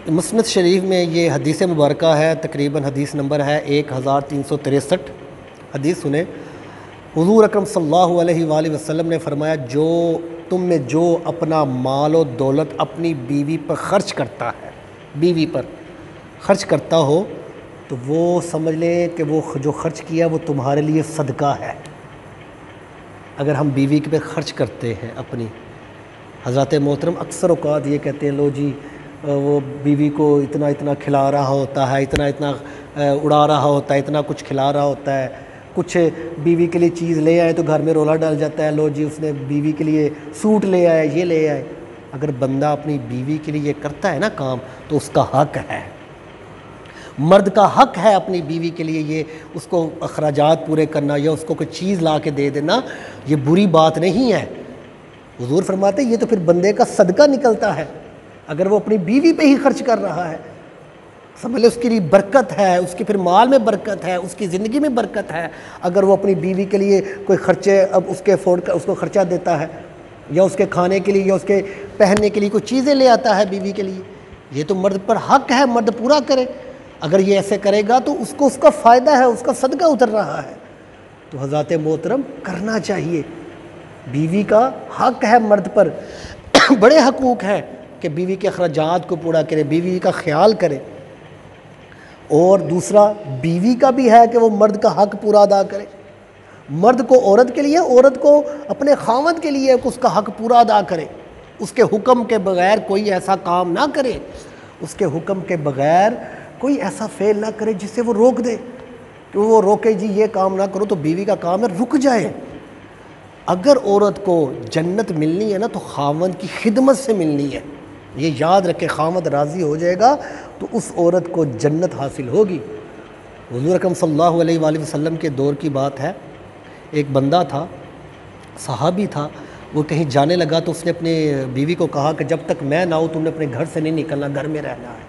مسند شریف میں یہ حدیث مبارکہ ہے، تقریباً حدیث نمبر ہے 1363 حدیث سنیں۔ حضور اکرم صلی اللہ علیہ وآلہ وسلم نے فرمایا، جو تم میں جو اپنا مال و دولت اپنی بیوی پر خرچ کرتا ہے، بیوی پر خرچ کرتا ہو، تو وہ سمجھ لیں کہ وہ جو خرچ کیا وہ تمہارے لیے صدقہ ہے۔ اگر ہم بیوی پہ خرچ کرتے ہیں اپنی، حضرات محترم اکثر اوقات یہ کہتے ہیں لو جی وہ بیوی کو اتنا اتنا کھلا رہا ہوتا ہے، اتنا اتنا اڑا رہا ہوتا ہے، اتنا کچھ کھلا رہا ہوتا ہے، کچھ بیوی کے لیے چیز لے آئے تو گھر میں رولا ڈال جاتا ہے، لو جی اس نے بیوی کے لیے سوٹ لے آئے، یہ لے آئے۔ اگر بندہ اپنی بیوی کے لیے یہ کرتا ہے نا کام، تو اس کا حق ہے، مرد کا حق ہے اپنی بیوی کے لیے یہ اس کو اخراجات پورے کرنا یا اس کو کوئی چیز لا کے دے دینا، یہ بری بات نہیں ہے۔ حضور فرماتے یہ تو پھر بندے کا صدقہ نکلتا ہے اگر وہ اپنی بیوی پہ ہی خرچ کر رہا ہے، سمجھ لے اس کے لیے برکت ہے، اس کے پھر مال میں برکت ہے، اس کی زندگی میں برکت ہے اگر وہ اپنی بیوی کے لیے کوئی خرچے اب اس کے اس کو خرچہ دیتا ہے، یا اس کے کھانے کے لیے یا اس کے پہننے کے لیے کوئی چیزیں لے آتا ہے بیوی کے لیے، یہ تو مرد پر حق ہے، مرد پورا کرے۔ اگر یہ ایسے کرے گا تو اس کو اس کا فائدہ ہے، اس کا صدقہ اتر رہا ہے، تو حضرات محترم کرنا چاہیے۔ بیوی کا حق ہے مرد پر، بڑے حقوق ہیں کہ بیوی کے اخراجات کو پورا کرے، بیوی کا خیال کرے، اور دوسرا بیوی کا بھی ہے کہ وہ مرد کا حق پورا ادا کرے۔ مرد کو عورت کے لیے، عورت کو اپنے خاوند کے لیے کہ اس کا حق پورا ادا کرے، اس کے حکم کے بغیر کوئی ایسا کام نہ کرے، اس کے حکم کے بغیر کوئی ایسا فعل نہ کرے جس سے وہ روک دے، کہ وہ روکے جی یہ کام نہ کرو، تو بیوی کا کام ہے رک جائے۔ اگر عورت کو جنت ملنی ہے نا تو خاوند کی خدمت سے ملنی ہے، یہ یاد رکھے، خاوند راضی ہو جائے گا تو اس عورت کو جنت حاصل ہوگی۔ حضور اکرم صلی اللہ علیہ وآلہ وسلم کے دور کی بات ہے، ایک بندہ تھا، صحابی تھا، وہ کہیں جانے لگا تو اس نے اپنے بیوی کو کہا کہ جب تک میں نہ ہوں تم نے اپنے گھر سے نہیں نکلنا، گھر میں رہنا ہے۔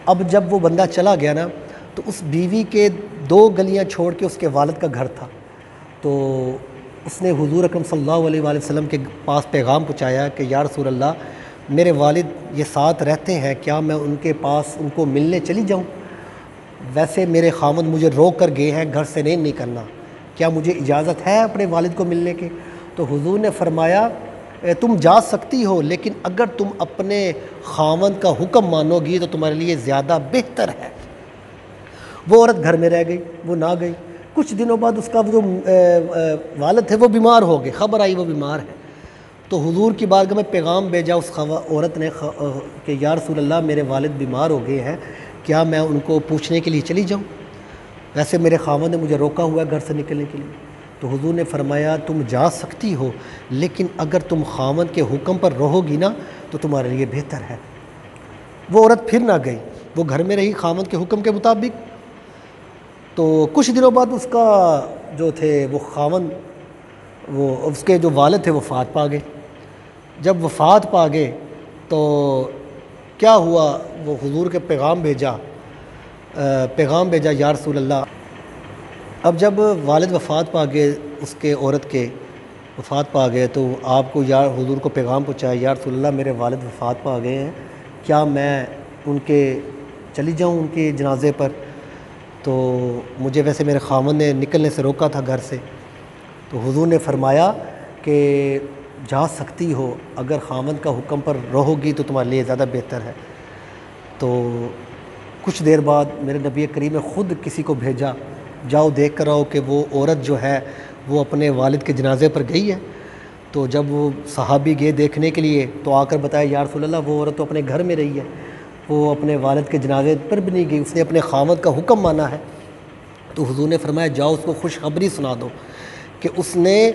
اب جب وہ بندہ چلا گیا نا تو اس بیوی کے 2 گلیاں چھوڑ کے اس کے والد کا گھر تھا، تو اس نے حضور اکرم صلی اللہ علیہ وآلہ وسلم کے پاس پیغام پہنچایا کہ یا رسول اللہ میرے والد یہ ساتھ رہتے ہیں، کیا میں ان کے پاس ان کو ملنے چلی جاؤں؟ ویسے میرے خاوند مجھے روک کر گئے ہیں، گھر سے نہیں نکلنا، کیا مجھے اجازت ہے اپنے والد کو ملنے کی؟ تو حضور نے فرمایا تم جا سکتی ہو، لیکن اگر تم اپنے خاوند کا حکم مانو گی تو تمہارے لیے زیادہ بہتر ہے۔ وہ عورت گھر میں رہ گئی، وہ نہ گئی۔ کچھ دنوں بعد اس کا جو والد تھے وہ بیمار ہو گئے، خبر آئی وہ بیمار ہے، تو حضور کی بارگاہ میں پیغام بھیجا اس عورت نے کہ یا رسول اللہ میرے والد بیمار ہو گئے ہیں، کیا میں ان کو پوچھنے کے لیے چلی جاؤں؟ ویسے میرے خاوند نے مجھے روکا ہوا ہے گھر سے نکلنے کے لیے۔ تو حضور نے فرمایا تم جا سکتی ہو، لیکن اگر تم خاوند کے حکم پر رہو گی نا تو تمہارے لیے بہتر ہے۔ وہ عورت پھر نہ گئی، وہ گھر میں رہی خاوند کے حکم کے مطابق۔ تو کچھ دنوں بعد اس کا جو تھے وہ خاوند، وہ اس کے جو والد تھے وفات پا گئے۔ جب وفات پا گئے تو کیا ہوا، وہ حضور کے پیغام بھیجا یا رسول اللہ۔ اب جب والد وفات پا گئے، اس کے عورت کے وفات پا گئے، تو آپ کو یا حضور کو پیغام پہنچایا یا رسول اللہ میرے والد وفات پا گئے ہیں، کیا میں ان کے چلی جاؤں ان کے جنازے پر؟ تو مجھے ویسے میرے خاوند نے نکلنے سے روکا تھا گھر سے۔ تو حضور نے فرمایا کہ جا سکتی ہو، اگر خاوند کا حکم پر رہو گی تو تمہارے لیے زیادہ بہتر ہے۔ تو کچھ دیر بعد میرے نبی کریم نے خود کسی کو بھیجا، جاؤ دیکھ کر آؤ کہ وہ عورت جو ہے وہ اپنے والد کے جنازے پر گئی ہے۔ تو جب وہ صحابی گئے دیکھنے کے لیے تو آ کر بتایا یا رسول اللہ وہ عورت تو اپنے گھر میں رہی ہے، وہ اپنے والد کے جنازے پر بھی نہیں گئی، اس نے اپنے خاوند کا حکم مانا ہے۔ تو حضور نے فرمایا جاؤ اس کو خوشخبری سنا دو کہ اس نے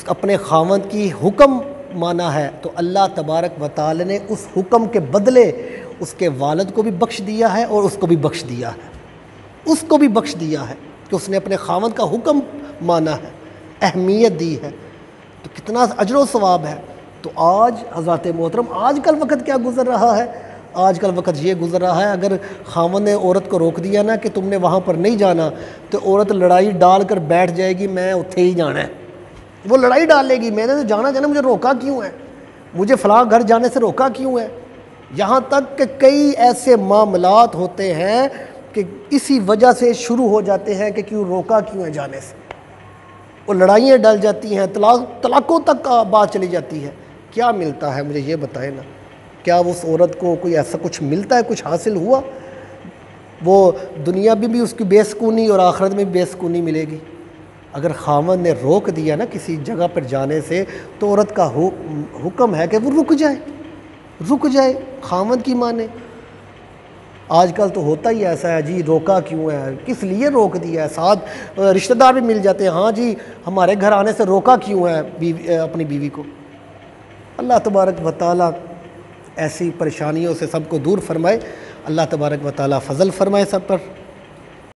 اپنے خاوند کی حکم مانا ہے، تو اللہ تبارک و تعالی نے اس حکم کے بدلے اس کے والد کو بھی بخش دیا ہے اور اس کو بھی بخش دیا ہے، اس کو بھی بخش دیا ہے کہ اس نے اپنے خاوند کا حکم مانا ہے، اہمیت دی ہے، تو کتنا اجر و ثواب ہے۔ تو آج حضرات محترم آج کل وقت کیا گزر رہا ہے؟ آج کل وقت یہ گزر رہا ہے، اگر خاوند نے عورت کو روک دیا نا کہ تم نے وہاں پر نہیں جانا، تو عورت لڑائی ڈال کر بیٹھ جائے گی میں اتھے ہی جانا ہے، وہ لڑائی ڈال لے گی میں نے تو جانا مجھے روکا کیوں ہے، مجھے فلاں گھر جانے سے روکا کیوں ہے۔ یہاں تک کہ کئی ایسے معاملات ہوتے ہیں کہ اسی وجہ سے شروع ہو جاتے ہیں کہ کیوں روکا کیوں ہے جانے سے، وہ لڑائیاں ڈل جاتی ہیں، طلاقوں تک کا بات چلی جاتی ہے۔ کیا ملتا ہے مجھے یہ بتائیں نا، کیا اس عورت کو کوئی ایسا کچھ ملتا ہے، کچھ حاصل ہوا؟ وہ دنیا میں بھی اس کی بے سکونی اور آخرت میں بھی بے سکونی ملے گی۔ اگر خاوند نے روک دیا نا کسی جگہ پر جانے سے، تو عورت کا حکم ہے کہ وہ رک جائے، خاوند کی مانے۔ آج کل تو ہوتا ہی ایسا ہے جی، روکا کیوں ہے، کس لیے روک دیا ہے، ساتھ رشتہ دار بھی مل جاتے ہیں، ہاں جی ہمارے گھر آنے سے روکا کیوں ہے اپنی بیوی کو۔ اللہ تبارک و تعالیٰ ایسی پریشانیوں سے سب کو دور فرمائے، اللہ تبارک و تعالیٰ فضل فرمائے سب پر۔